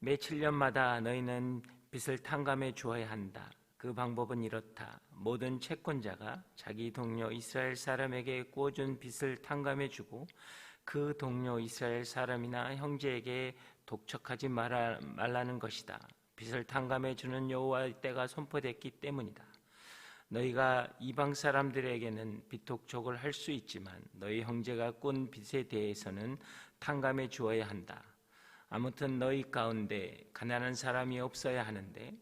매 7년마다 너희는 빚을 탕감해 주어야 한다. 그 방법은 이렇다. 모든 채권자가 자기 동료 이스라엘 사람에게 꾸어준 빚을 탕감해 주고 그 동료 이스라엘 사람이나 형제에게 독촉하지 말라는 것이다. 빚을 탕감해 주는 여호와의 때가 선포됐기 때문이다. 너희가 이방 사람들에게는 빚독촉을 할 수 있지만 너희 형제가 꾼 빚에 대해서는 탕감해 주어야 한다. 아무튼 너희 가운데 가난한 사람이 없어야 하는데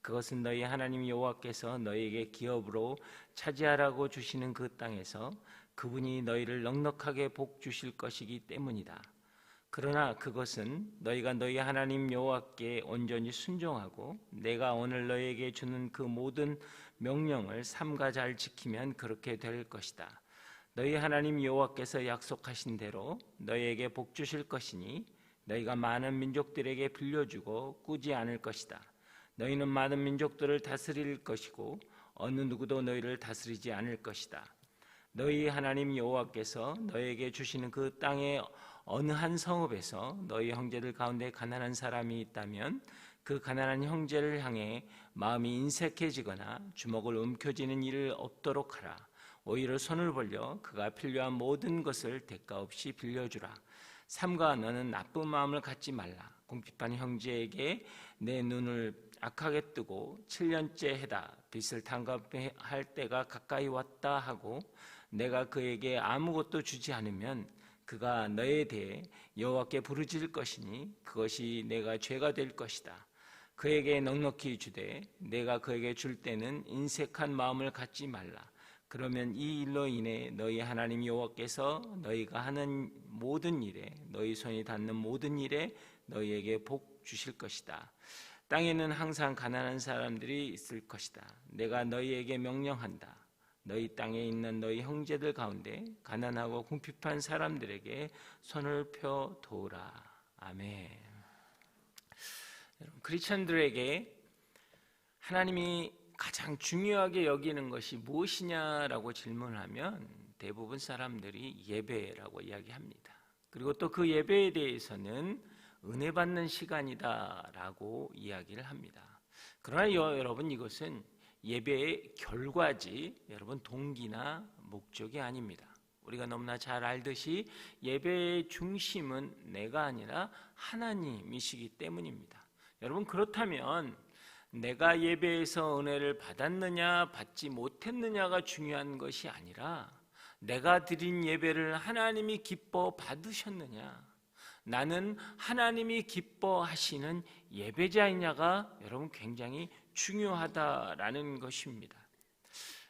그것은 너희 하나님 여호와께서 너희에게 기업으로 차지하라고 주시는 그 땅에서 그분이 너희를 넉넉하게 복 주실 것이기 때문이다. 그러나 그것은 너희가 너희 하나님 여호와께 온전히 순종하고 내가 오늘 너희에게 주는 그 모든 명령을 삼가 잘 지키면 그렇게 될 것이다. 너희 하나님 여호와께서 약속하신 대로 너희에게 복 주실 것이니 너희가 많은 민족들에게 빌려주고 꾸지 않을 것이다. 너희는 많은 민족들을 다스릴 것이고 어느 누구도 너희를 다스리지 않을 것이다. 너희 하나님 여호와께서 너희에게 주시는 그 땅의 어느 한 성읍에서 너희 형제들 가운데 가난한 사람이 있다면 그 가난한 형제를 향해 마음이 인색해지거나 주먹을 움켜쥐는 일을 없도록 하라. 오히려 손을 벌려 그가 필요한 모든 것을 대가 없이 빌려주라. 삼가 너는 나쁜 마음을 갖지 말라. 궁핍한 형제에게 내 눈을 악하게 뜨고 7년째 해다 빚을 탕감할 때가 가까이 왔다 하고 내가 그에게 아무것도 주지 않으면 그가 너에 대해 여호와께 부르짖을 것이니 그것이 내가 죄가 될 것이다. 그에게 넉넉히 주되 내가 그에게 줄 때는 인색한 마음을 갖지 말라. 그러면 이 일로 인해 너희 하나님 여호와께서 너희가 하는 모든 일에 너희 손이 닿는 모든 일에 너희에게 복 주실 것이다. 땅에는 항상 가난한 사람들이 있을 것이다. 내가 너희에게 명령한다. 너희 땅에 있는 너희 형제들 가운데 가난하고 궁핍한 사람들에게 손을 펴 도우라. 아멘. 여러분, 크리스천들에게 하나님이 가장 중요하게 여기는 것이 무엇이냐라고 질문하면 대부분 사람들이 예배라고 이야기합니다. 그리고 또 그 예배에 대해서는 은혜 받는 시간이다라고 이야기를 합니다. 그러나 여러분, 이것은 예배의 결과지 여러분 동기나 목적이 아닙니다. 우리가 너무나 잘 알듯이 예배의 중심은 내가 아니라 하나님이시기 때문입니다. 여러분, 그렇다면 내가 예배에서 은혜를 받았느냐 받지 못했느냐가 중요한 것이 아니라 내가 드린 예배를 하나님이 기뻐 받으셨느냐, 나는 하나님이 기뻐하시는 예배자이냐가 여러분 굉장히 중요하다라는 것입니다.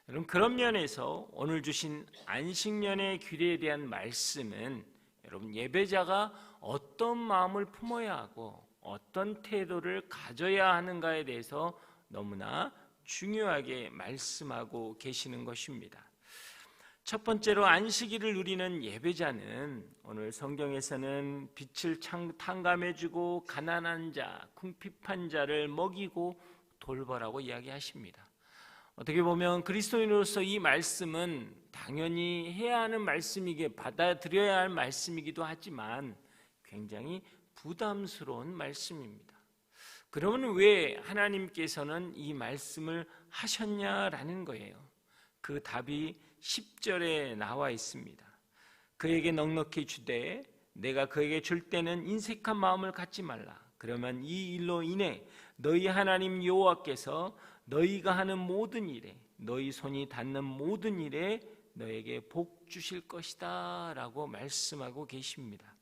여러분, 그런 면에서 오늘 주신 안식년의 규례에 대한 말씀은 여러분 예배자가 어떤 마음을 품어야 하고 어떤 태도를 가져야 하는가에 대해서 너무나 중요하게 말씀하고 계시는 것입니다. 첫 번째로 안식일을 누리는 예배자는 오늘 성경에서는 빚을 탕감해주고 가난한 자, 궁핍한 자를 먹이고 돌보라고 이야기하십니다. 어떻게 보면 그리스도인으로서 이 말씀은 당연히 해야 하는 말씀이기에 받아들여야 할 말씀이기도 하지만 굉장히 부담스러운 말씀입니다. 그러면 왜 하나님께서는 이 말씀을 하셨냐라는 거예요. 그 답이 10절에 나와 있습니다. 그에게 넉넉히 주되 내가 그에게 줄 때는 인색한 마음을 갖지 말라. 그러면 이 일로 인해 너희 하나님 여호와께서 너희가 하는 모든 일에 너희 손이 닿는 모든 일에 너에게 복 주실 것이다 라고 말씀하고 계십니다.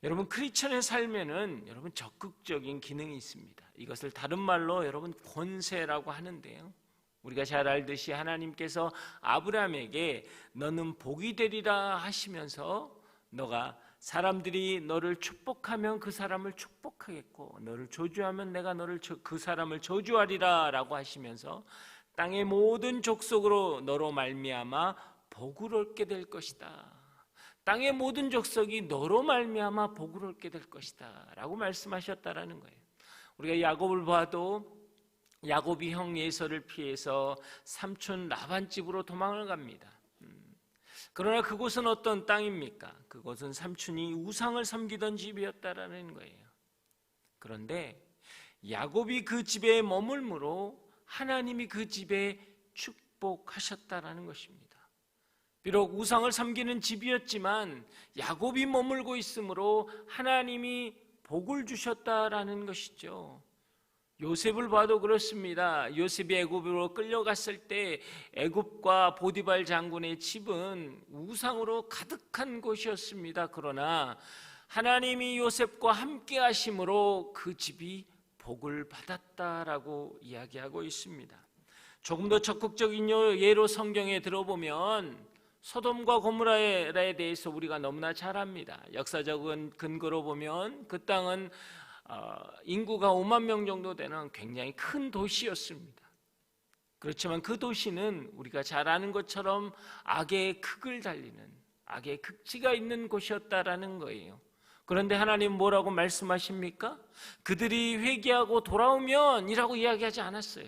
여러분, 크리스천의 삶에는 여러분 적극적인 기능이 있습니다. 이것을 다른 말로 여러분 권세라고 하는데요, 우리가 잘 알듯이 하나님께서 아브라함에게 너는 복이 되리라 하시면서 너가 사람들이 너를 축복하면 그 사람을 축복하겠고 너를 저주하면 내가 그 사람을 저주하리라 라고 하시면서 땅의 모든 족속으로 너로 말미암아 복을 얻게 될 것이다. 땅의 모든 족속이 너로 말미암아 복을 얻게 될 것이다 라고 말씀하셨다라는 거예요. 우리가 야곱을 봐도 야곱이 형 에서를 피해서 삼촌 라반 집으로 도망을 갑니다. 그러나 그곳은 어떤 땅입니까? 그곳은 삼촌이 우상을 섬기던 집이었다라는 거예요. 그런데 야곱이 그 집에 머물므로 하나님이 그 집에 축복하셨다라는 것입니다. 비록 우상을 섬기는 집이었지만 야곱이 머물고 있으므로 하나님이 복을 주셨다라는 것이죠. 요셉을 봐도 그렇습니다. 요셉이 애굽으로 끌려갔을 때 애굽과 보디발 장군의 집은 우상으로 가득한 곳이었습니다. 그러나 하나님이 요셉과 함께 하심으로 그 집이 복을 받았다라고 이야기하고 있습니다. 조금 더 적극적인 예로 성경에 들어보면 소돔과 고모라에 대해서 우리가 너무나 잘 압니다. 역사적인 근거로 보면 그 땅은 인구가 5만 명 정도 되는 굉장히 큰 도시였습니다. 그렇지만 그 도시는 우리가 잘 아는 것처럼 악의 극을 달리는, 악의 극치가 있는 곳이었다라는 거예요. 그런데 하나님 뭐라고 말씀하십니까? 그들이 회개하고 돌아오면 이라고 이야기하지 않았어요.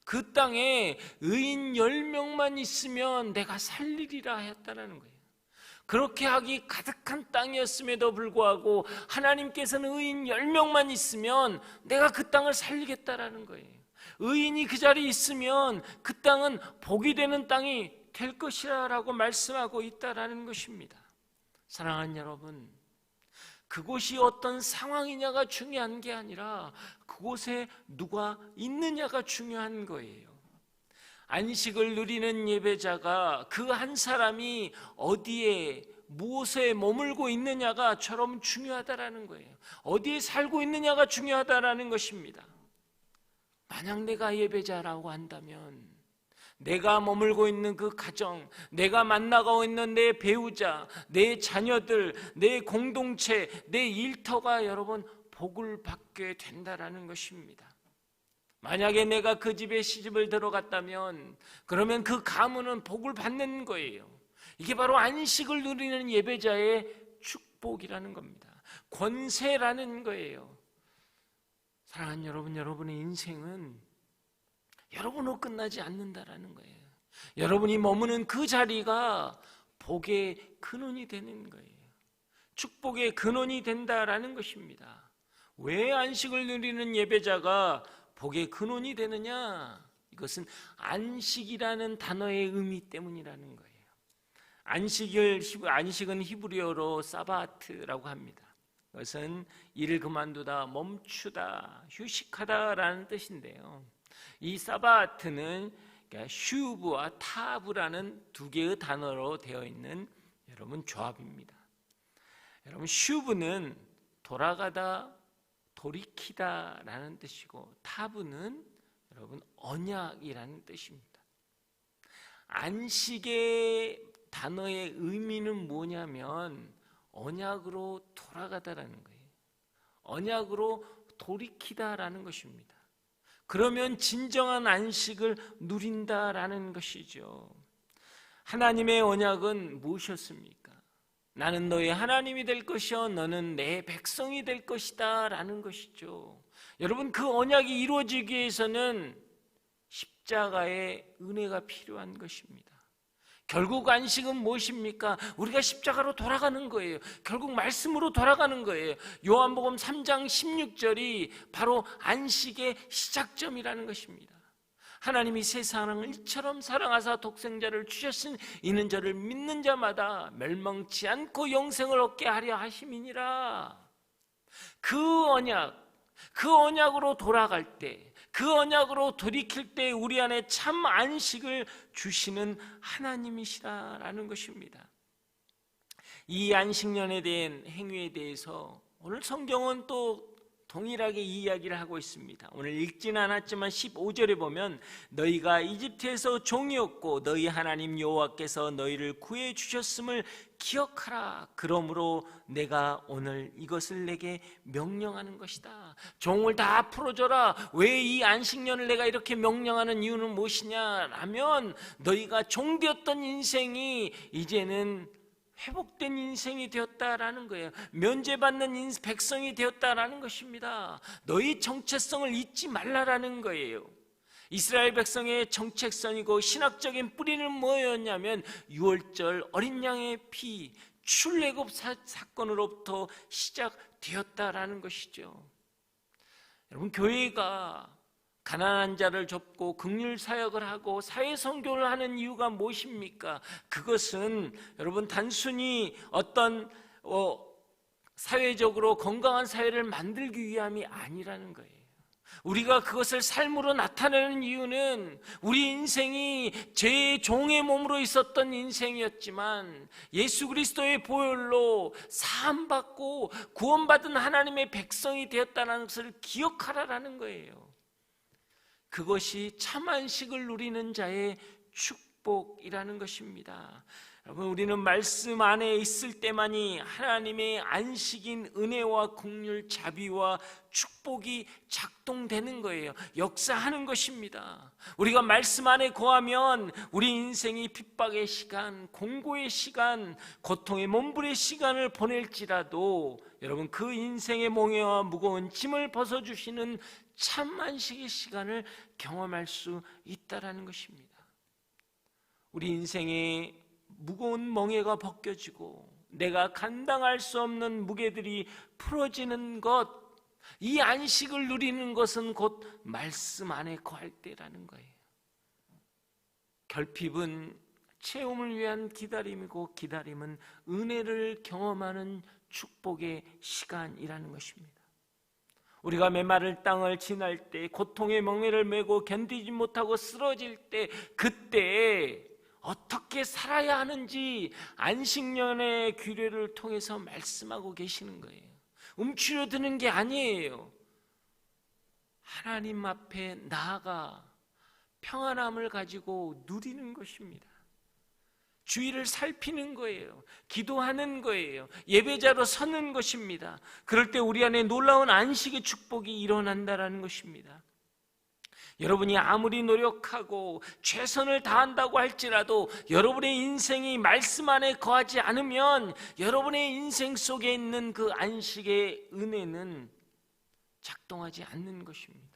그 땅에 의인 10명만 있으면 내가 살리리라 했다라는 거예요. 그렇게 악이 가득한 땅이었음에도 불구하고 하나님께서는 의인 10명만 있으면 내가 그 땅을 살리겠다라는 거예요. 의인이 그 자리에 있으면 그 땅은 복이 되는 땅이 될 것이라고 말씀하고 있다라는 것입니다. 사랑하는 여러분, 그곳이 어떤 상황이냐가 중요한 게 아니라 그곳에 누가 있느냐가 중요한 거예요. 안식을 누리는 예배자가 그 한 사람이 어디에 무엇에 머물고 있느냐가 처럼 중요하다라는 거예요. 어디에 살고 있느냐가 중요하다라는 것입니다. 만약 내가 예배자라고 한다면 내가 머물고 있는 그 가정, 내가 만나고 있는 내 배우자, 내 자녀들, 내 공동체, 내 일터가 여러분 복을 받게 된다라는 것입니다. 만약에 내가 그 집에 시집을 들어갔다면 그러면 그 가문은 복을 받는 거예요. 이게 바로 안식을 누리는 예배자의 축복이라는 겁니다. 권세라는 거예요. 사랑하는 여러분, 여러분의 인생은 여러분으로 끝나지 않는다라는 거예요. 여러분이 머무는 그 자리가 복의 근원이 되는 거예요. 축복의 근원이 된다라는 것입니다. 왜 안식을 누리는 예배자가 복의 근원이 되느냐? 이것은 안식이라는 단어의 의미 때문이라는 거예요. 안식은 히브리어로 사바트라고 합니다. 그것은 일을 그만두다, 멈추다, 휴식하다라는 뜻인데요. 이 사바트는 슈브와 타브라는 두 개의 단어로 되어 있는 여러분 조합입니다. 여러분 슈브는 돌아가다, 돌이키다라는 뜻이고 타브는 여러분 언약이라는 뜻입니다. 안식의 단어의 의미는 뭐냐면 언약으로 돌아가다라는 거예요. 언약으로 돌이키다라는 것입니다. 그러면 진정한 안식을 누린다라는 것이죠. 하나님의 언약은 무엇이었습니까? 나는 너의 하나님이 될 것이요 너는 내 백성이 될 것이다 라는 것이죠. 여러분 그 언약이 이루어지기 위해서는 십자가의 은혜가 필요한 것입니다. 결국 안식은 무엇입니까? 우리가 십자가로 돌아가는 거예요. 결국 말씀으로 돌아가는 거예요. 요한복음 3장 16절이 바로 안식의 시작점이라는 것입니다. 하나님이 세상을 이처럼 사랑하사 독생자를 주셨으니 이는 저를 믿는 자마다 멸망치 않고 영생을 얻게 하려 하심이니라. 그 언약으로 돌아갈 때, 그 언약으로 돌이킬 때 우리 안에 참 안식을 주시는 하나님이시라는 것입니다. 이 안식년에 대한 행위에 대해서 오늘 성경은 또 동일하게 이야기를 하고 있습니다. 오늘 읽지는 않았지만 15절에 보면 너희가 이집트에서 종이었고 너희 하나님 여호와께서 너희를 구해 주셨음을 기억하라. 그러므로 내가 오늘 이것을 내게 명령하는 것이다. 종을 다 풀어줘라. 왜 이 안식년을 내가 이렇게 명령하는 이유는 무엇이냐라면 너희가 종되었던 인생이 이제는 회복된 인생이 되었다라는 거예요. 면제받는 백성이 되었다라는 것입니다. 너희 정체성을 잊지 말라라는 거예요. 이스라엘 백성의 정체성이고 신학적인 뿌리는 뭐였냐면 유월절 어린 양의 피, 출애굽 사건으로부터 시작되었다라는 것이죠. 여러분, 교회가 가난한 자를 돕고 긍휼 사역을 하고 사회 선교를 하는 이유가 무엇입니까? 그것은 여러분 단순히 어떤 사회적으로 건강한 사회를 만들기 위함이 아니라는 거예요. 우리가 그것을 삶으로 나타내는 이유는 우리 인생이 죄의 종의 몸으로 있었던 인생이었지만 예수 그리스도의 보혈로 사함받고 구원받은 하나님의 백성이 되었다는 것을 기억하라는 거예요. 그것이 참 안식을 누리는 자의 축복이라는 것입니다. 여러분, 우리는 말씀 안에 있을 때만이 하나님의 안식인 은혜와 긍휼, 자비와 축복이 작동되는 거예요. 역사하는 것입니다. 우리가 말씀 안에 거하면 우리 인생이 핍박의 시간, 공고의 시간, 고통의 몸부림의 시간을 보낼지라도 여러분, 그 인생의 몽해와 무거운 짐을 벗어주시는 참 안식의 시간을 경험할 수 있다는 것입니다. 우리 인생의 무거운 멍에가 벗겨지고 내가 감당할 수 없는 무게들이 풀어지는 것, 이 안식을 누리는 것은 곧 말씀 안에 거할 때라는 거예요. 결핍은 체험을 위한 기다림이고 기다림은 은혜를 경험하는 축복의 시간이라는 것입니다. 우리가 메마른 땅을 지날 때, 고통의 멍에를 메고 견디지 못하고 쓰러질 때, 그때 어떻게 살아야 하는지 안식년의 규례를 통해서 말씀하고 계시는 거예요. 움츠려드는 게 아니에요. 하나님 앞에 나아가 평안함을 가지고 누리는 것입니다. 주의를 살피는 거예요. 기도하는 거예요. 예배자로 서는 것입니다. 그럴 때 우리 안에 놀라운 안식의 축복이 일어난다는 것입니다. 여러분이 아무리 노력하고 최선을 다한다고 할지라도 여러분의 인생이 말씀 안에 거하지 않으면 여러분의 인생 속에 있는 그 안식의 은혜는 작동하지 않는 것입니다.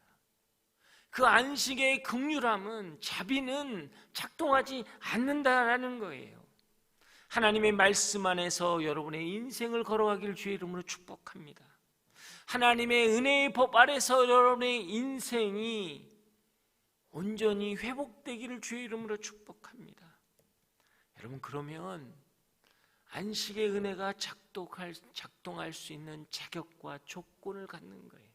그 안식의 긍휼함은, 자비는 작동하지 않는다라는 거예요. 하나님의 말씀 안에서 여러분의 인생을 걸어가길 주의 이름으로 축복합니다. 하나님의 은혜의 법 아래서 여러분의 인생이 온전히 회복되기를 주의 이름으로 축복합니다. 여러분, 그러면 안식의 은혜가 작동할 수 있는 자격과 조건을 갖는 거예요.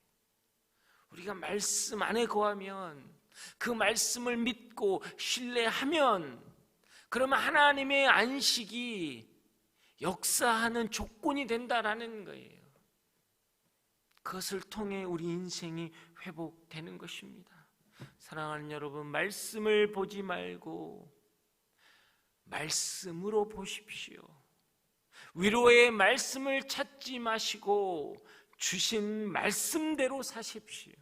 우리가 말씀 안에 거하면, 그 말씀을 믿고 신뢰하면, 그러면 하나님의 안식이 역사하는 조건이 된다라는 거예요. 그것을 통해 우리 인생이 회복되는 것입니다. 사랑하는 여러분, 말씀을 보지 말고 말씀으로 보십시오. 위로의 말씀을 찾지 마시고 주신 말씀대로 사십시오.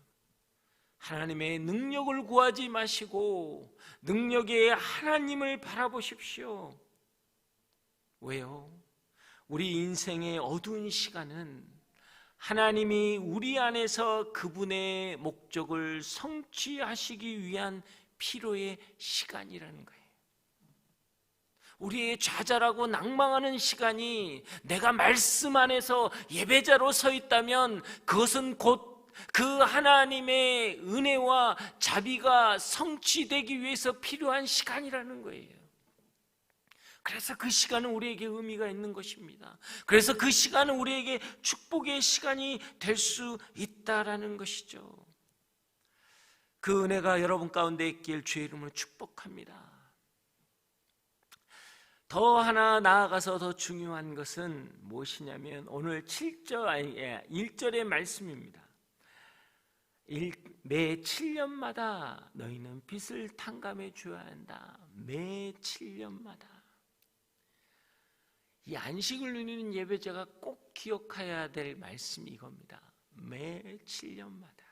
하나님의 능력을 구하지 마시고 능력의 하나님을 바라보십시오. 왜요? 우리 인생의 어두운 시간은 하나님이 우리 안에서 그분의 목적을 성취하시기 위한 필요의 시간이라는 거예요. 우리의 좌절하고 낭망하는 시간이 내가 말씀 안에서 예배자로 서 있다면 그것은 곧 그 하나님의 은혜와 자비가 성취되기 위해서 필요한 시간이라는 거예요. 그래서 그 시간은 우리에게 의미가 있는 것입니다. 그래서 그 시간은 우리에게 축복의 시간이 될 수 있다라는 것이죠. 그 은혜가 여러분 가운데 있길 주의 이름으로 축복합니다. 더 하나 나아가서 더 중요한 것은 무엇이냐면 오늘 1절의 말씀입니다. 매 7년마다 너희는 빚을 탕감해 줘야 한다. 매 7년마다. 이 안식을 누리는 예배자가 꼭 기억해야 될 말씀이 이겁니다. 매 7년마다.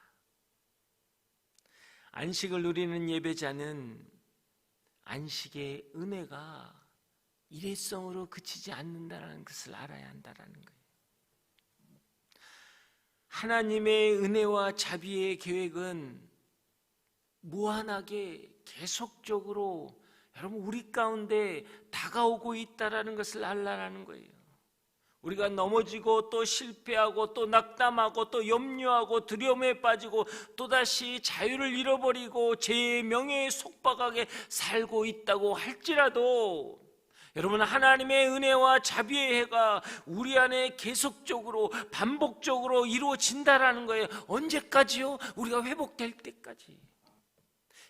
안식을 누리는 예배자는 안식의 은혜가 일회성으로 그치지 않는다는 것을 알아야 한다는 거예요. 하나님의 은혜와 자비의 계획은 무한하게 계속적으로 여러분 우리 가운데 다가오고 있다라는 것을 알라라는 거예요. 우리가 넘어지고 또 실패하고 또 낙담하고 또 염려하고 두려움에 빠지고 또다시 자유를 잃어버리고 죄의 명예에 속박하게 살고 있다고 할지라도 여러분, 하나님의 은혜와 자비의 해가 우리 안에 계속적으로 반복적으로 이루어진다라는 거예요. 언제까지요? 우리가 회복될 때까지.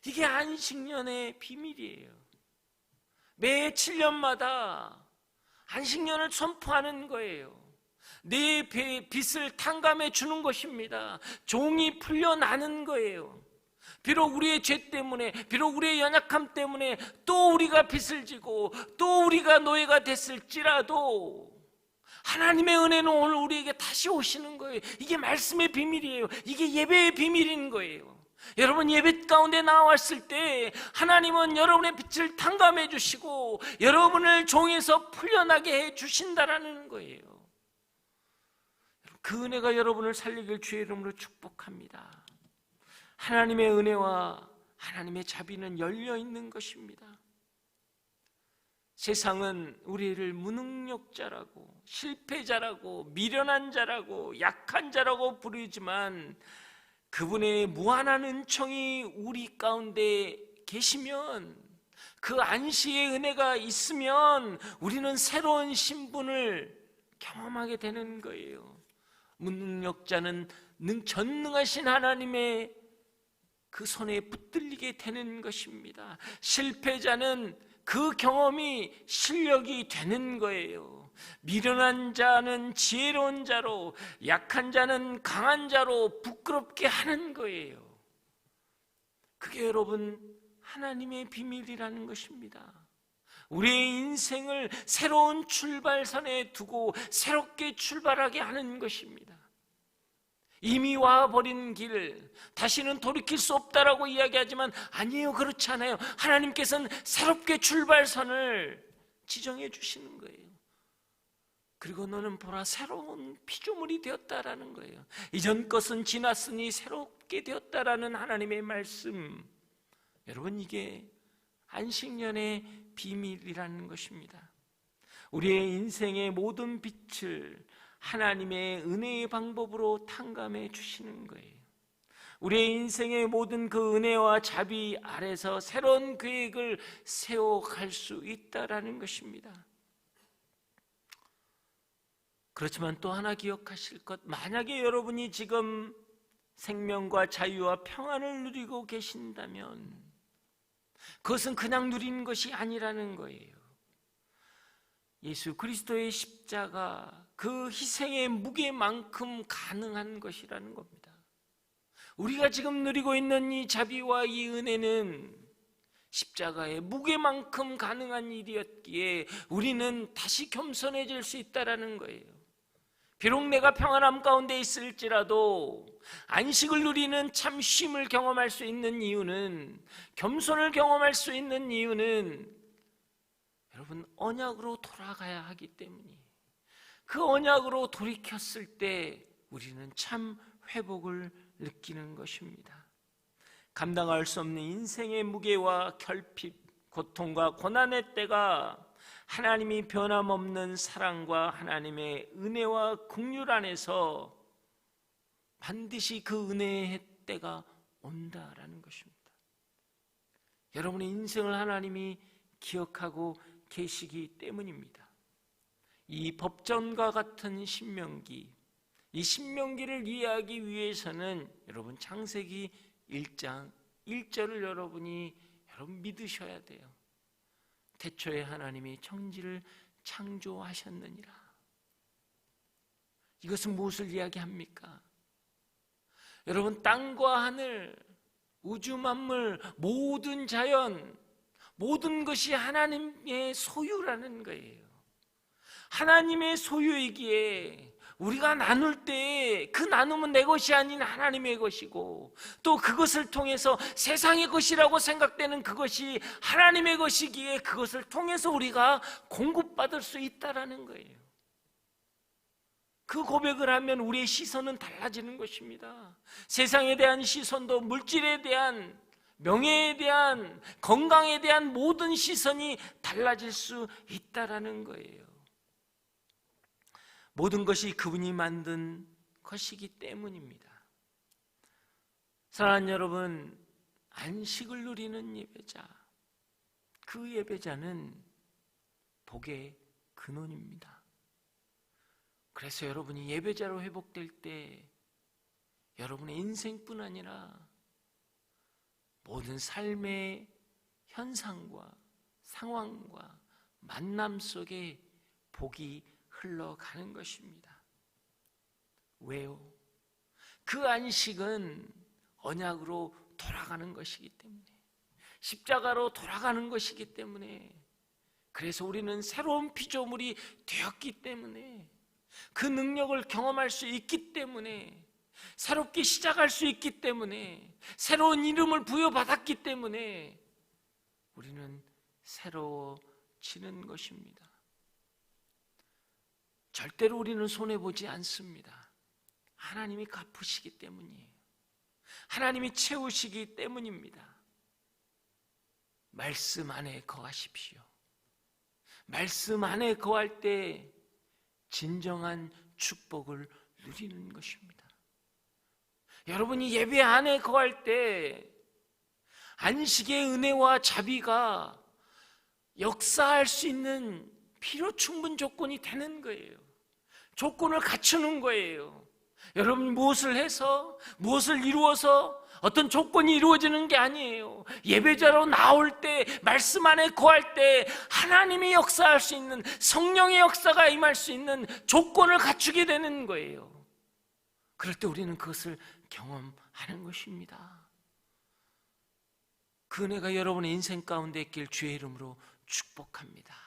이게 안식년의 비밀이에요. 매 7년마다 안식년을 선포하는 거예요. 내 빚을 탕감해 주는 것입니다. 종이 풀려나는 거예요. 비록 우리의 죄 때문에, 비록 우리의 연약함 때문에 또 우리가 빚을 지고 또 우리가 노예가 됐을지라도 하나님의 은혜는 오늘 우리에게 다시 오시는 거예요. 이게 말씀의 비밀이에요. 이게 예배의 비밀인 거예요. 여러분, 예배 가운데 나왔을 때 하나님은 여러분의 빚을 탕감해 주시고 여러분을 종에서 풀려나게 해 주신다라는 거예요. 그 은혜가 여러분을 살리길 주의 이름으로 축복합니다. 하나님의 은혜와 하나님의 자비는 열려 있는 것입니다. 세상은 우리를 무능력자라고, 실패자라고, 미련한 자라고, 약한 자라고 부르지만 그분의 무한한 은총이 우리 가운데 계시면, 그 안식의 은혜가 있으면 우리는 새로운 신분을 경험하게 되는 거예요. 무능력자는 전능하신 하나님의 그 손에 붙들리게 되는 것입니다. 실패자는 그 경험이 실력이 되는 거예요. 미련한 자는 지혜로운 자로, 약한 자는 강한 자로 부끄럽게 하는 거예요. 그게 여러분 하나님의 비밀이라는 것입니다. 우리의 인생을 새로운 출발선에 두고 새롭게 출발하게 하는 것입니다. 이미 와버린 길, 다시는 돌이킬 수 없다라고 이야기하지만 아니에요. 그렇지 않아요. 하나님께서는 새롭게 출발선을 지정해 주시는 거예요. 그리고 너는 보라, 새로운 피조물이 되었다라는 거예요. 이전 것은 지났으니 새롭게 되었다라는 하나님의 말씀. 여러분, 이게 안식년의 비밀이라는 것입니다. 우리의 인생의 모든 빛을 하나님의 은혜의 방법으로 탕감해 주시는 거예요. 우리의 인생의 모든 그 은혜와 자비 아래서 새로운 계획을 세워갈 수 있다라는 것입니다. 그렇지만 또 하나 기억하실 것, 만약에 여러분이 지금 생명과 자유와 평안을 누리고 계신다면 그것은 그냥 누리는 것이 아니라는 거예요. 예수 그리스도의 십자가, 그 희생의 무게만큼 가능한 것이라는 겁니다. 우리가 지금 누리고 있는 이 자비와 이 은혜는 십자가의 무게만큼 가능한 일이었기에 우리는 다시 겸손해질 수 있다는 거예요. 비록 내가 평안함 가운데 있을지라도 안식을 누리는 참 쉼을 경험할 수 있는 이유는, 겸손을 경험할 수 있는 이유는 여러분 언약으로 돌아가야 하기 때문이에요. 그 언약으로 돌이켰을 때 우리는 참 회복을 느끼는 것입니다. 감당할 수 없는 인생의 무게와 결핍, 고통과 고난의 때가 하나님이 변함없는 사랑과 하나님의 은혜와 긍휼 안에서 반드시 그 은혜의 때가 온다라는 것입니다. 여러분의 인생을 하나님이 기억하고 계시기 때문입니다. 이 법전과 같은 신명기, 이 신명기를 이해하기 위해서는 여러분 창세기 1장 1절을 여러분 믿으셔야 돼요. 태초에 하나님이 천지를 창조하셨느니라. 이것은 무엇을 이야기합니까? 여러분, 땅과 하늘, 우주 만물, 모든 자연, 모든 것이 하나님의 소유라는 거예요. 하나님의 소유이기에 우리가 나눌 때 그 나눔은 내 것이 아닌 하나님의 것이고, 또 그것을 통해서 세상의 것이라고 생각되는 그것이 하나님의 것이기에 그것을 통해서 우리가 공급받을 수 있다라는 거예요. 그 고백을 하면 우리의 시선은 달라지는 것입니다. 세상에 대한 시선도, 물질에 대한, 명예에 대한, 건강에 대한 모든 시선이 달라질 수 있다라는 거예요. 모든 것이 그분이 만든 것이기 때문입니다. 사랑하는 여러분, 안식을 누리는 예배자, 그 예배자는 복의 근원입니다. 그래서 여러분이 예배자로 회복될 때 여러분의 인생뿐 아니라 모든 삶의 현상과 상황과 만남 속에 복이 흘러가는 것입니다. 왜요? 그 안식은 언약으로 돌아가는 것이기 때문에, 십자가로 돌아가는 것이기 때문에, 그래서 우리는 새로운 피조물이 되었기 때문에, 그 능력을 경험할 수 있기 때문에, 새롭게 시작할 수 있기 때문에, 새로운 이름을 부여받았기 때문에 우리는 새로워지는 것입니다. 절대로 우리는 손해보지 않습니다. 하나님이 갚으시기 때문이에요. 하나님이 채우시기 때문입니다. 말씀 안에 거하십시오. 말씀 안에 거할 때 진정한 축복을 누리는 것입니다. 여러분이 예배 안에 거할 때 안식의 은혜와 자비가 역사할 수 있는 필요 충분 조건이 되는 거예요. 조건을 갖추는 거예요. 여러분 무엇을 해서, 무엇을 이루어서 어떤 조건이 이루어지는 게 아니에요. 예배자로 나올 때, 말씀 안에 거할 때 하나님이 역사할 수 있는, 성령의 역사가 임할 수 있는 조건을 갖추게 되는 거예요. 그럴 때 우리는 그것을 경험하는 것입니다. 그 은혜가 여러분의 인생 가운데 있길 주의 이름으로 축복합니다.